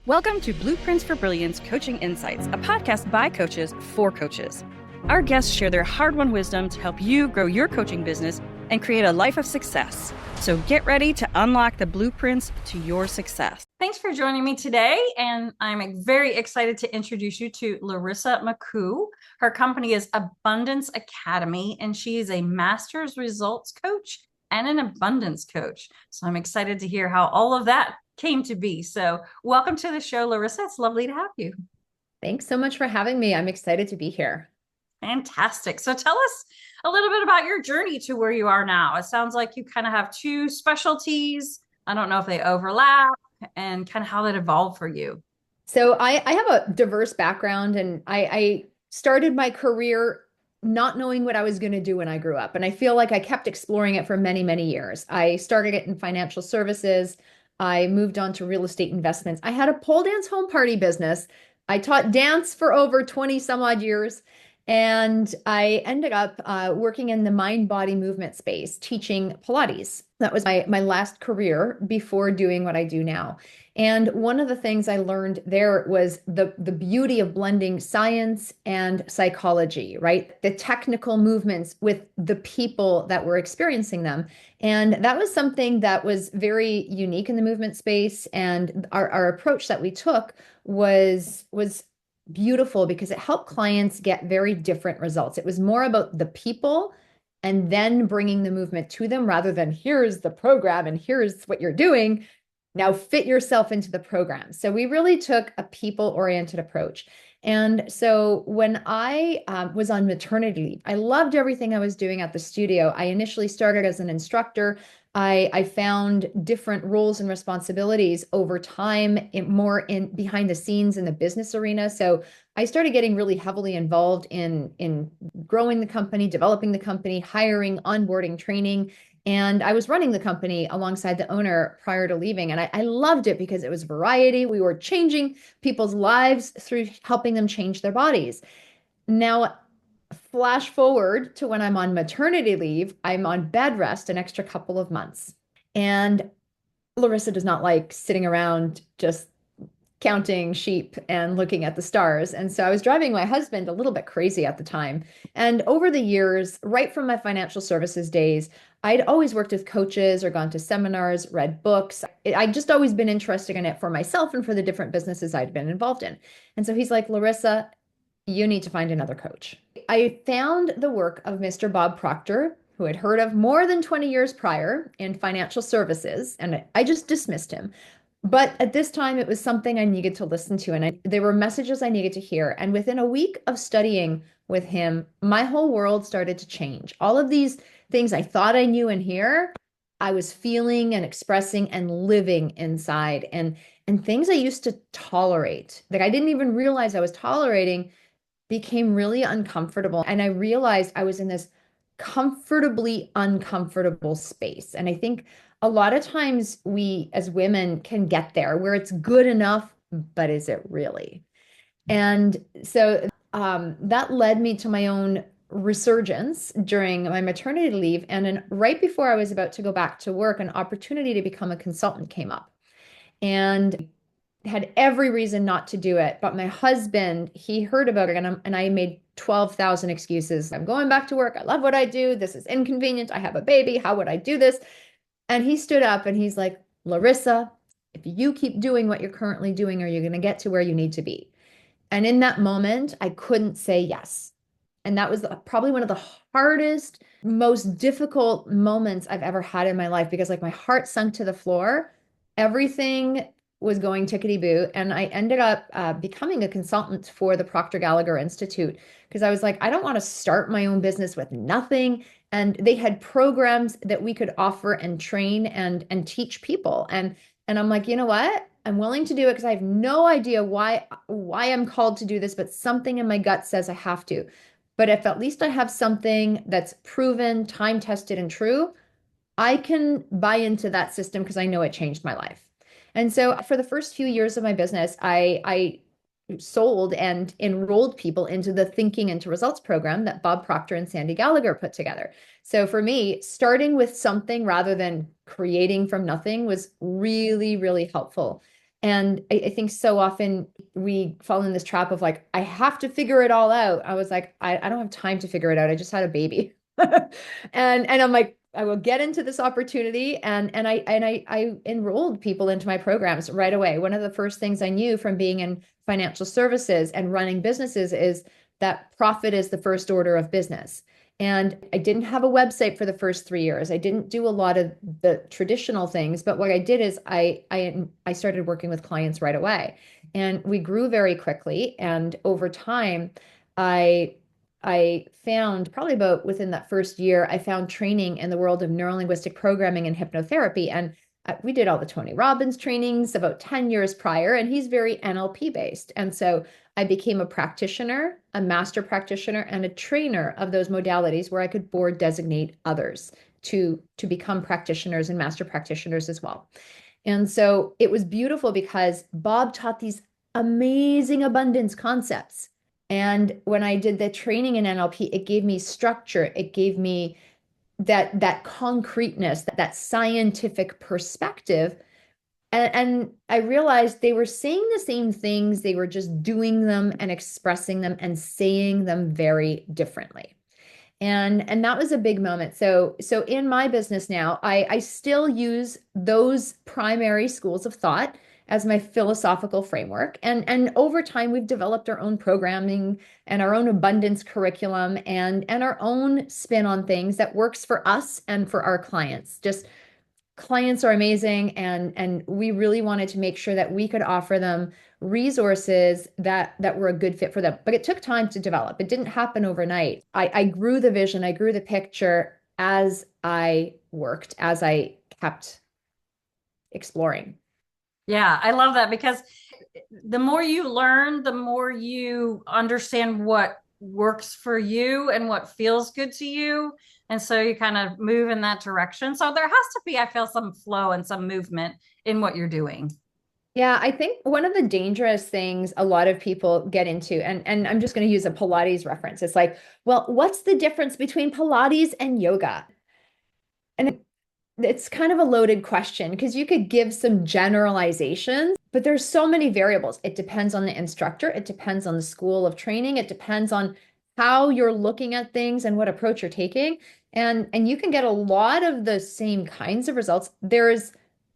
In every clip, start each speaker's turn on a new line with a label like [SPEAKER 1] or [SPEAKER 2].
[SPEAKER 1] Welcome to Blueprints for Brilliance Coaching Insights, a podcast by coaches for coaches. Our guests share their hard-won wisdom to help you grow your coaching business and create a life of success. So get ready to unlock the blueprints to your success. Thanks for joining me today, and I'm very excited to introduce you to Larisa Makuch. Her company is Abundance Academy, and she is a master's results coach and an abundance coach. So I'm excited to hear how all of that came to be. So welcome to the show, Larisa. It's lovely to have you.
[SPEAKER 2] Thanks so much for having me. I'm excited to be here.
[SPEAKER 1] Fantastic. So tell us a little bit about your journey to where you are now. It sounds like you kind of have two specialties. I don't know if they overlap and kind of how that evolved for you.
[SPEAKER 2] So I have a diverse background, and I started my career not knowing what I was going to do when I grew up. And I feel like I kept exploring it for many, many years. I started it in financial services. I moved on to real estate investments. I had a pole dance home party business. I taught dance for over 20 some odd years. And I ended up working in the mind-body movement space, teaching Pilates. That was my last career before doing what I do now. And one of the things I learned there was the beauty of blending science and psychology, right? The technical movements with the people that were experiencing them. And that was something that was very unique in the movement space. And our approach that we took was beautiful because it helped clients get very different results. It was more about the people and then bringing the movement to them rather than here's the program and here's what you're doing. Now fit yourself into the program. So we really took a people-oriented approach. And so when I was on maternity leave, I loved everything I was doing at the studio. I initially started as an instructor. I found different roles and responsibilities over time, more in behind the scenes in the business arena. So I started getting really heavily involved in growing the company, developing the company, hiring, onboarding, training. And I was running the company alongside the owner prior to leaving. And I loved it because it was variety. We were changing people's lives through helping them change their bodies. Now, flash forward to when I'm on maternity leave, I'm on bed rest an extra couple of months. And Larisa does not like sitting around just counting sheep and looking at the stars. And so I was driving my husband a little bit crazy at the time. And over the years, right from my financial services days, I'd always worked with coaches or gone to seminars, read books. I'd just always been interested in it for myself and for the different businesses I'd been involved in. And so he's like, Larisa, you need to find another coach. I found the work of Mr. Bob Proctor, who I'd heard of more than 20 years prior in financial services, and I just dismissed him. But at this time, it was something I needed to listen to, and there were messages I needed to hear. And within a week of studying with him, my whole world started to change. All of these things I thought I knew in here, I was feeling and expressing and living inside. And things I used to tolerate, that I didn't even realize I was tolerating, became really uncomfortable. And I realized I was in this comfortably uncomfortable space. And I think a lot of times we as women can get there where it's good enough, but is it really? And so that led me to my own resurgence during my maternity leave. And then right before I was about to go back to work, an opportunity to become a consultant came up. And had every reason not to do it. But my husband, he heard about it, and I made 12,000 excuses. I'm going back to work. I love what I do. This is inconvenient. I have a baby. How would I do this? And he stood up and he's like, Larisa, if you keep doing what you're currently doing, are you going to get to where you need to be? And in that moment, I couldn't say yes. And that was probably one of the hardest, most difficult moments I've ever had in my life, because like my heart sunk to the floor. Everything was going tickety-boo. And I ended up becoming a consultant for the Proctor Gallagher Institute, because I was like, I don't want to start my own business with nothing. And they had programs that we could offer and train and teach people. And I'm like, you know what? I'm willing to do it because I have no idea why I'm called to do this, but something in my gut says I have to. But if at least I have something that's proven, time-tested, and true, I can buy into that system because I know it changed my life. And so for the first few years of my business, I sold and enrolled people into the Thinking into Results program that Bob Proctor and Sandy Gallagher put together. So for me, starting with something rather than creating from nothing was really, really helpful. And I think so often we fall in this trap of like, I have to figure it all out. I was like, I don't have time to figure it out. I just had a baby. And I'm like, I will get into this opportunity. And I enrolled people into my programs right away. One of the first things I knew from being in financial services and running businesses is that profit is the first order of business. And I didn't have a website for the first 3 years. I didn't do a lot of the traditional things, but what I did is I started working with clients right away, and we grew very quickly. And over time, I I found probably about within that first year, I found training in the world of neurolinguistic programming and hypnotherapy. And we did all the Tony Robbins trainings about 10 years prior, and he's very NLP based. And so I became a practitioner, a master practitioner, and a trainer of those modalities where I could board designate others to become practitioners and master practitioners as well. And so it was beautiful because Bob taught these amazing abundance concepts. And when I did the training in NLP, it gave me structure. It gave me that concreteness, that scientific perspective. And I realized they were saying the same things. They were just doing them and expressing them and saying them very differently. And that was a big moment. So in my business now, I still use those primary schools of thought as my philosophical framework. And over time, we've developed our own programming and our own abundance curriculum and our own spin on things that works for us and for our clients. Just clients are amazing, and we really wanted to make sure that we could offer them resources that were a good fit for them. But it took time to develop. It didn't happen overnight. I grew the vision, I grew the picture as I worked, as I kept exploring.
[SPEAKER 3] Yeah, I love that, because the more you learn, the more you understand what works for you and what feels good to you. And so you kind of move in that direction. So there has to be, I feel, some flow and some movement in what you're doing.
[SPEAKER 2] Yeah, I think one of the dangerous things a lot of people get into, and I'm just going to use a Pilates reference. It's like, well, what's the difference between Pilates and yoga? And it's kind of a loaded question because you could give some generalizations, but there's so many variables. It depends on the instructor, it depends on the school of training, it depends on how you're looking at things and what approach you're taking. And you can get a lot of the same kinds of results. There's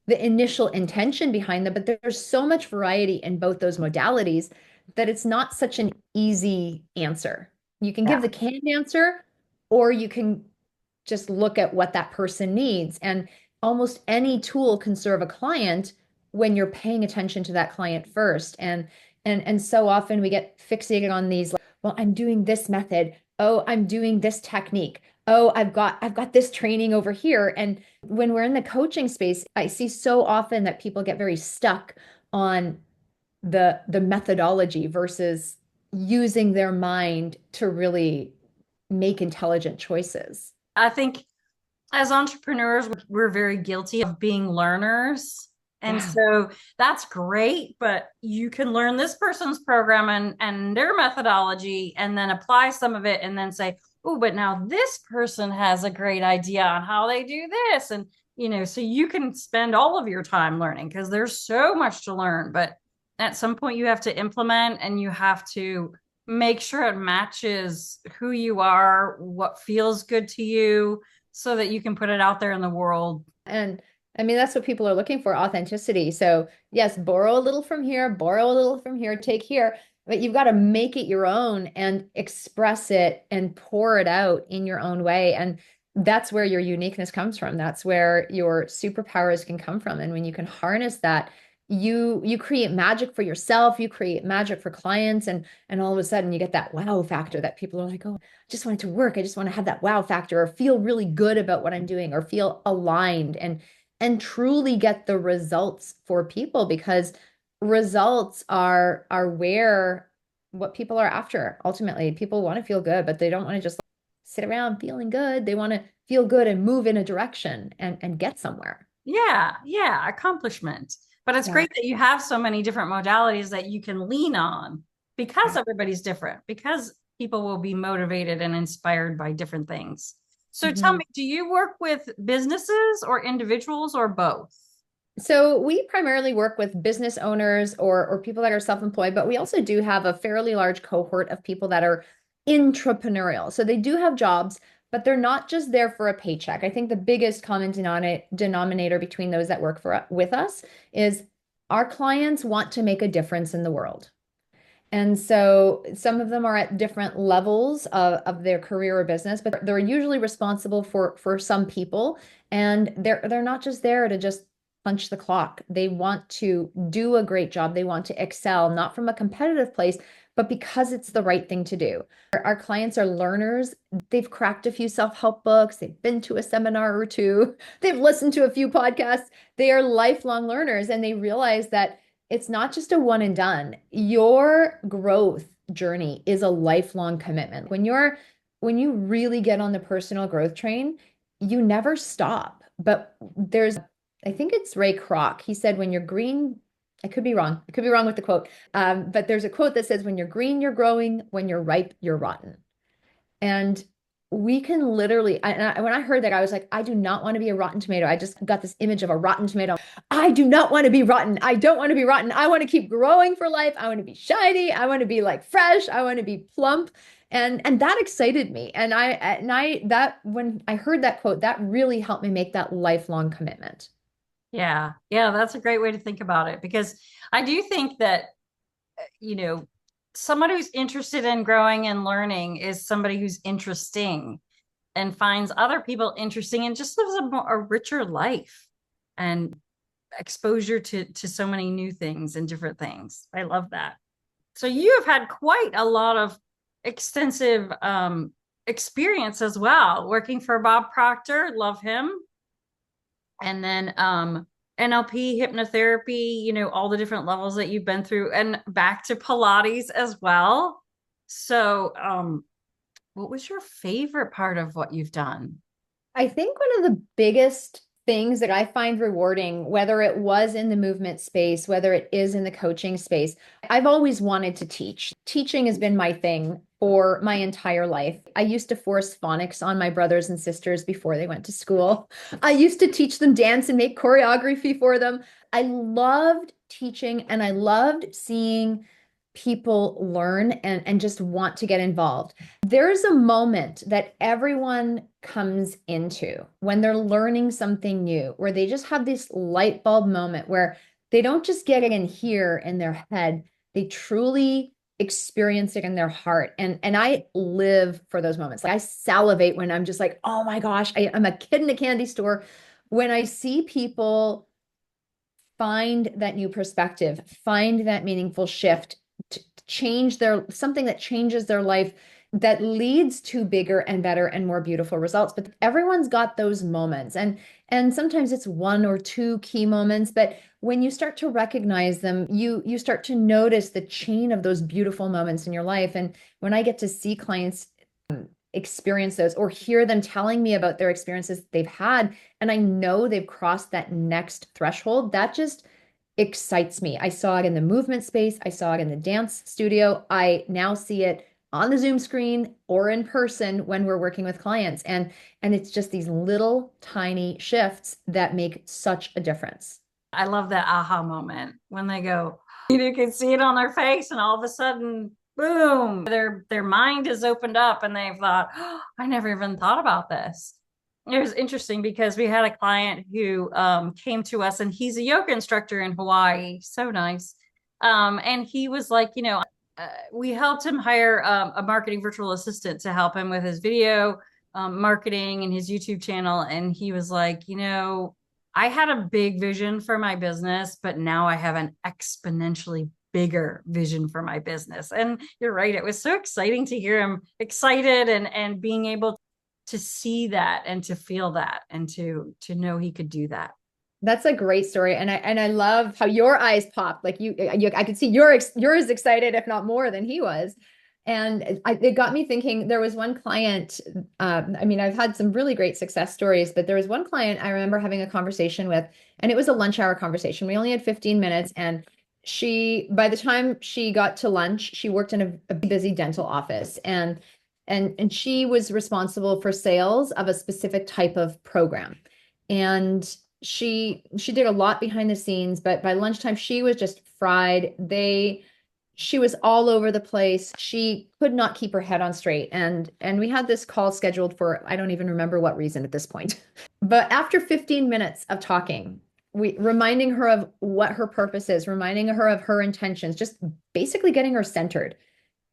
[SPEAKER 2] the initial intention behind them, but there's so much variety in both those modalities that it's not such an easy answer. You can give
[SPEAKER 3] Yeah.
[SPEAKER 2] the canned answer, or you can just look at what that person needs. And almost any tool can serve a client when you're paying attention to that client first. And so often we get fixated on these, like, well, I'm doing this method. Oh, I'm doing this technique. Oh, I've got this training over here. And when we're in the coaching space, I see so often that people get very stuck on the methodology versus using their mind to really make intelligent choices.
[SPEAKER 3] I think as entrepreneurs, we're very guilty of being learners. And
[SPEAKER 2] Yeah.
[SPEAKER 3] so that's great, but you can learn this person's program and their methodology and then apply some of it and then say, oh, but now this person has a great idea on how they do this. And, so you can spend all of your time learning because there's so much to learn. But at some point, you have to implement and you have to make sure it matches who you are, what feels good to you, so that you can put it out there in the world.
[SPEAKER 2] And I mean, that's what people are looking for, authenticity. So, yes, borrow a little from here, borrow a little from here, take here, but you've got to make it your own and express it and pour it out in your own way. And that's where your uniqueness comes from. That's where your superpowers can come from. And when you can harness that, you create magic for yourself, you create magic for clients, and all of a sudden you get that wow factor that people are like, oh, I just want it to work. I just want to have that wow factor or feel really good about what I'm doing or feel aligned and truly get the results for people, because results are where what people are after. Ultimately, people want to feel good, but they don't want to just sit around feeling good. They want to feel good and move in a direction and get somewhere.
[SPEAKER 3] Yeah, accomplishment. But it's
[SPEAKER 2] Yeah.
[SPEAKER 3] great that you have so many different modalities that you can lean on, because everybody's different, because people will be motivated and inspired by different things. So tell
[SPEAKER 2] Mhm.
[SPEAKER 3] me, do you work with businesses or individuals or both?
[SPEAKER 2] So we primarily work with business owners or people that are self-employed, but we also do have a fairly large cohort of people that are entrepreneurial. So they do have jobs, but they're not just there for a paycheck. I think the biggest common denominator between those that work with us is our clients want to make a difference in the world. And so some of them are at different levels of their career or business, but they're usually responsible for some people. And they're not just there to just punch the clock. They want to do a great job. They want to excel, not from a competitive place, but because it's the right thing to do. Our clients are learners. They've cracked a few self-help books. They've been to a seminar or two. They've listened to a few podcasts. They are lifelong learners, and they realize that it's not just a one and done. Your growth journey is a lifelong commitment. When you really get on the personal growth train, you never stop. But I think it's Ray Kroc. He said, when you're green, I could be wrong. I could be wrong with the quote. But there's a quote that says, when you're green, you're growing. When you're ripe, you're rotten. And we can literally, when I heard that, I was like, I do not want to be a rotten tomato. I just got this image of a rotten tomato. I do not want to be rotten. I don't want to be rotten. I want to keep growing for life. I want to be shiny. I want to be like fresh. I want to be plump. And that excited me. And when I heard that quote, that really helped me make that lifelong commitment.
[SPEAKER 3] Yeah. Yeah. That's a great way to think about it, because I do think that, you know, somebody who's interested in growing and learning is somebody who's interesting and finds other people interesting and just lives a richer life and exposure to so many new things and different things. I love that. So you have had quite a lot of extensive experience as well, working for Bob Proctor. Love him. And then NLP, hypnotherapy, you know, all the different levels that you've been through, and back to Pilates as well. So what was your favorite part of what you've done?
[SPEAKER 2] I think one of the biggest things that I find rewarding, whether it was in the movement space, whether it is in the coaching space, I've always wanted to teach. Teaching has been my thing for my entire life. I used to force phonics on my brothers and sisters before they went to school. I used to teach them dance and make choreography for them. I loved teaching, and I loved seeing people learn and just want to get involved. There's a moment that everyone comes into when they're learning something new, where they just have this light bulb moment where they don't just get it in here in their head, they truly experience it in their heart. And I live for those moments. Like, I salivate when I'm just like, oh my gosh, I'm a kid in a candy store. When I see people find that new perspective, find that meaningful shift, to change something that changes their life, that leads to bigger and better and more beautiful results. But everyone's got those moments, and sometimes it's one or two key moments, but when you start to recognize them, you start to notice the chain of those beautiful moments in your life. And when I get to see clients experience those, or hear them telling me about their experiences they've had, and I know they've crossed that next threshold, that just excites me. I saw it in the movement space. I saw it in the dance studio. I now see it on the Zoom screen or in person when we're working with clients. And it's just these little tiny shifts that make such a difference.
[SPEAKER 3] I love that aha moment when they go, you can see it on their face, and all of a sudden, boom, their mind has opened up and they've thought, oh, I never even thought about this. It was interesting because we had a client who came to us, and he's a yoga instructor in Hawaii. So nice. And he was like, we helped him hire a marketing virtual assistant to help him with his video marketing and his YouTube channel. And he was like, I had a big vision for my business, but now I have an exponentially bigger vision for my business. And you're right. It was so exciting to hear him excited and being able to see that and to feel that and to know he could do that.
[SPEAKER 2] That's a great story. And I love how your eyes popped. Like I could see you're as excited, if not more, than he was. And it got me thinking. There was one client, I've had some really great success stories, but there was one client I remember having a conversation with, and it was a lunch hour conversation. We only had 15 minutes. And by the time she got to lunch, she worked in a busy dental office. And she was responsible for sales of a specific type of program. And She did a lot behind the scenes, but by lunchtime she was just fried. She was all over the place. She could not keep her head on straight. And we had this call scheduled for I don't even remember what reason at this point. But after 15 minutes of talking, we reminding her of what her purpose is, reminding her of her intentions, just basically getting her centered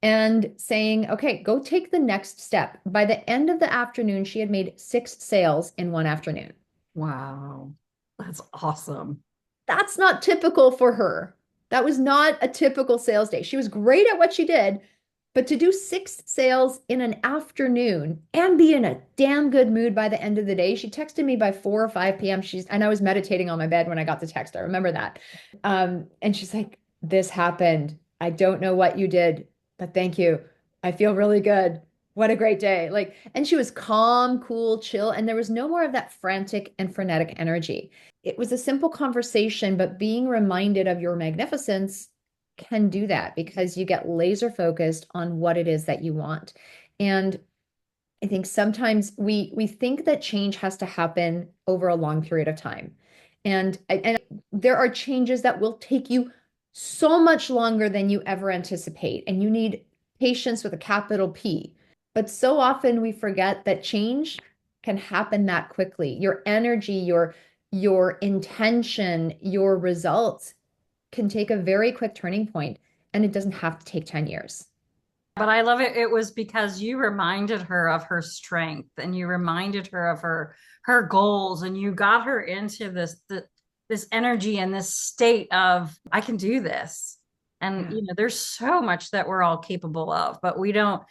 [SPEAKER 2] and saying, okay, go take the next step. By the end of the afternoon, she had made 6 sales in one afternoon.
[SPEAKER 3] Wow. That's awesome.
[SPEAKER 2] That's not typical for her. That was not a typical sales day. She was great at what she did, but to do 6 sales in an afternoon and be in a damn good mood by the end of the day, she texted me by 4 or 5 p.m. And I was meditating on my bed when I got the text. I remember that. And she's like, this happened. I don't know what you did, but thank you. I feel really good. What a great day. Like, and she was calm, cool, chill, and there was no more of that frantic and frenetic energy. It was a simple conversation, but being reminded of your magnificence can do that because you get laser focused on what it is that you want. And I think sometimes we think that change has to happen over a long period of time. And there are changes that will take you so much longer than you ever anticipate. And you need patience with a capital P. But so often we forget that change can happen that quickly. Your energy, your intention, your results can take a very quick turning point, and it doesn't have to take 10 years.
[SPEAKER 3] But I love it. It was because you reminded her of her strength and you reminded her of her goals and you got her into this energy and this state of I can do this. And
[SPEAKER 2] Yeah.
[SPEAKER 3] you know, there's so much that we're all capable of, but we don't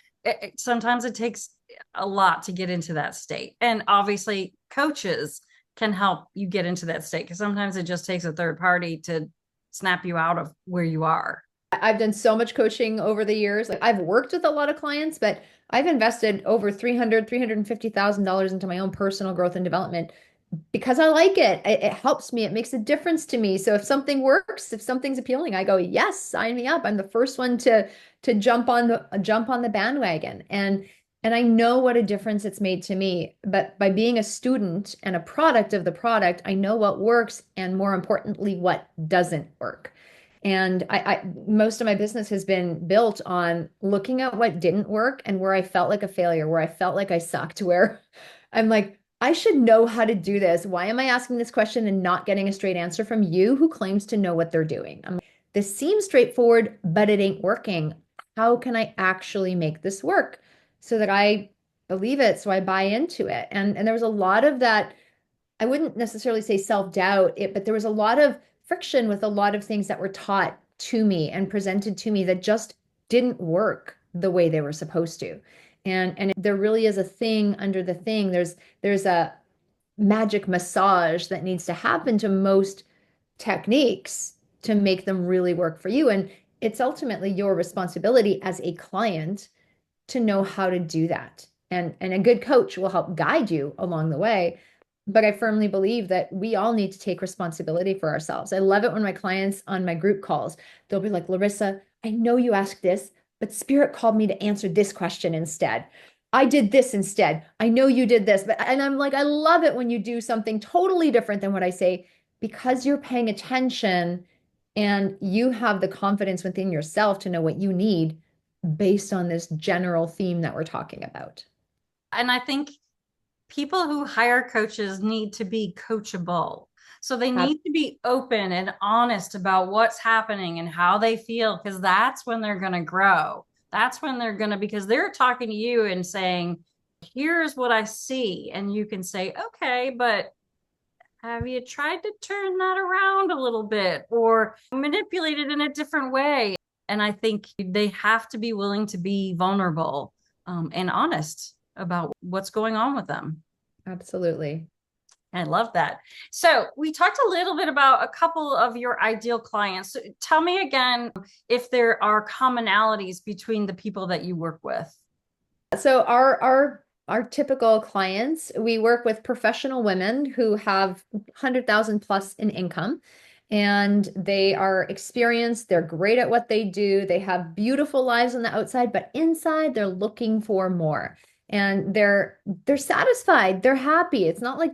[SPEAKER 3] sometimes it takes a lot to get into that state. And obviously coaches can help you get into that state because sometimes it just takes a third party to snap you out of where you are.
[SPEAKER 2] I've done so much coaching over the years. Like I've worked with a lot of clients, but I've invested over $350,000 into my own personal growth and development because I like it. It helps me. It makes a difference to me. So if something works, if something's appealing, I go, yes, sign me up. I'm the first one to jump on the bandwagon. And I know what a difference it's made to me. But by being a student and a product of the product, I know what works and more importantly, what doesn't work. And most of my business has been built on looking at what didn't work and where I felt like a failure, where I felt like I sucked, where I'm like, I should know how to do this. Why am I asking this question and not getting a straight answer from you who claims to know what they're doing? I'm like, this seems straightforward, but it ain't working. How can I actually make this work so that I believe it, so I buy into it? And there was a lot of that. I wouldn't necessarily say self-doubt it, but there was a lot of friction with a lot of things that were taught to me and presented to me that just didn't work the way they were supposed to. And there really is a thing under the thing. There's a magic massage that needs to happen to most techniques to make them really work for you. And it's ultimately your responsibility as a client to know how to do that. And a good coach will help guide you along the way. But I firmly believe that we all need to take responsibility for ourselves. I love it when my clients on my group calls, they'll be like, Larisa, I know you asked this, but Spirit called me to answer this question instead. I did this instead. I know you did this, but and I'm like, I love it when you do something totally different than what I say because you're paying attention and you have the confidence within yourself to know what you need based on this general theme that we're talking about.
[SPEAKER 3] And I think people who hire coaches need to be coachable. So they need to be open and honest about what's happening and how they feel, because that's when they're going to grow. That's when they're going to, because they're talking to you and saying, here's what I see. And you can say, okay, but have you tried to turn that around a little bit or manipulate it in a different way? And I think they have to be willing to be vulnerable and honest about what's going on with them.
[SPEAKER 2] Absolutely.
[SPEAKER 3] I love that. So we talked a little bit about a couple of your ideal clients. So tell me again if there are commonalities between the people that you work with.
[SPEAKER 2] So our typical clients, we work with professional women who have 100,000 plus in income, and they are experienced, they're great at what they do, they have beautiful lives on the outside, but inside they're looking for more. And they're satisfied, they're happy. It's not like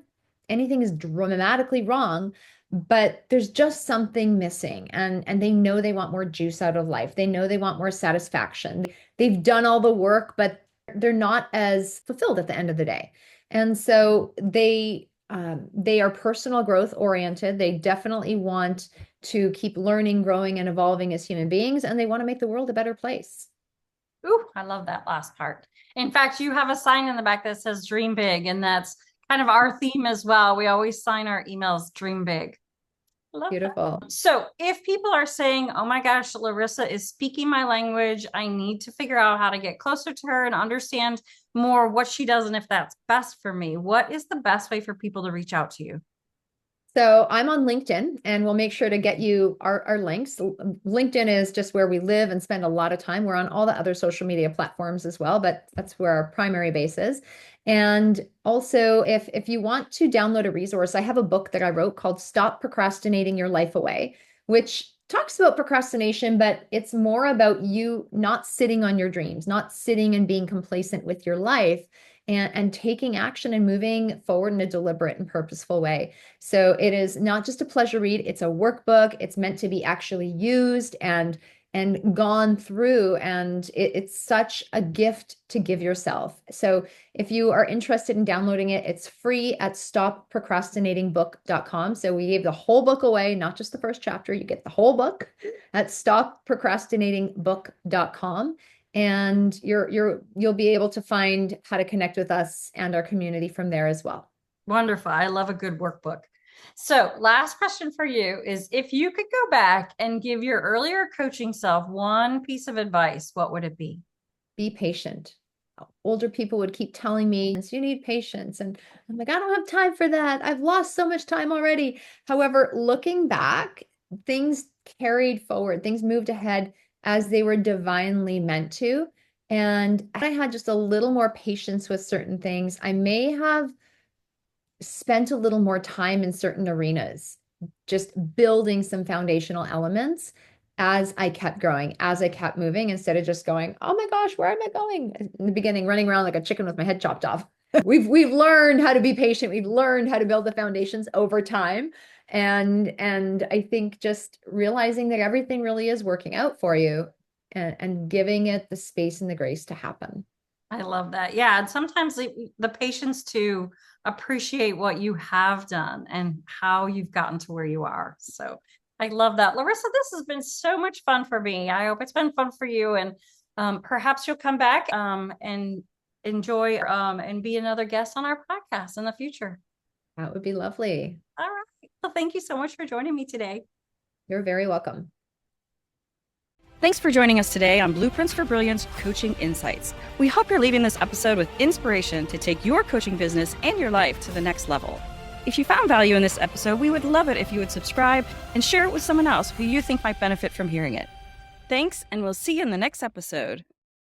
[SPEAKER 2] anything is dramatically wrong, but there's just something missing, and they know they want more juice out of life. They know they want more satisfaction. They've done all the work, but they're not as fulfilled at the end of the day. And so they are personal growth oriented. They definitely want to keep learning, growing, and evolving as human beings, and they want to make the world a better place.
[SPEAKER 3] Ooh, I love that last part. In fact, you have a sign in the back that says dream big, and that's kind of our theme as well. We always sign our emails dream big. Love
[SPEAKER 2] Beautiful.
[SPEAKER 3] that. So if people are saying, oh my gosh, Larisa is speaking my language, I need to figure out how to get closer to her and understand more what she does and if that's best for me, what is the best way for people to reach out to you?
[SPEAKER 2] So I'm on LinkedIn, and we'll make sure to get you our links. LinkedIn is just where we live and spend a lot of time. We're on all the other social media platforms as well, but that's where our primary base is. And also, if you want to download a resource, I have a book that I wrote called Stop Procrastinating Your Life Away, which talks about procrastination, but it's more about you not sitting on your dreams, not sitting and being complacent with your life, and taking action and moving forward in a deliberate and purposeful way. So it is not just a pleasure read, it's a workbook. It's meant to be actually used and gone through, and it's such a gift to give yourself. So if you are interested in downloading it, it's free at stopprocrastinatingbook.com. So we gave the whole book away, not just the first chapter. You get the whole book at stopprocrastinatingbook.com. And you'll be able to find how to connect with us and our community from there as well.
[SPEAKER 3] Wonderful. I love a good workbook. So last question for you is, if you could go back and give your earlier coaching self one piece of advice, what would it be?
[SPEAKER 2] Be patient. Older people would keep telling me, you need patience. And I'm like, I don't have time for that. I've lost so much time already. However, looking back, things carried forward, things moved ahead as they were divinely meant to. And I had just a little more patience with certain things. I may have spent a little more time in certain arenas, just building some foundational elements as I kept growing, as I kept moving, instead of just going, oh my gosh, where am I going? In the beginning, running around like a chicken with my head chopped off. We've learned how to be patient. We've learned how to build the foundations over time. And I think just realizing that everything really is working out for you, and giving it the space and the grace to happen.
[SPEAKER 3] I love that. Yeah. And sometimes the patience to appreciate what you have done and how you've gotten to where you are. So I love that. Larisa, this has been so much fun for me. I hope it's been fun for you. And perhaps you'll come back and enjoy and be another guest on our podcast in the future.
[SPEAKER 2] That would be lovely.
[SPEAKER 3] All right. Well, thank you so much for joining me today.
[SPEAKER 2] You're very welcome.
[SPEAKER 1] Thanks for joining us today on Blueprints for Brilliance Coaching Insights. We hope you're leaving this episode with inspiration to take your coaching business and your life to the next level. If you found value in this episode, we would love it if you would subscribe and share it with someone else who you think might benefit from hearing it. Thanks, and we'll see you in the next episode.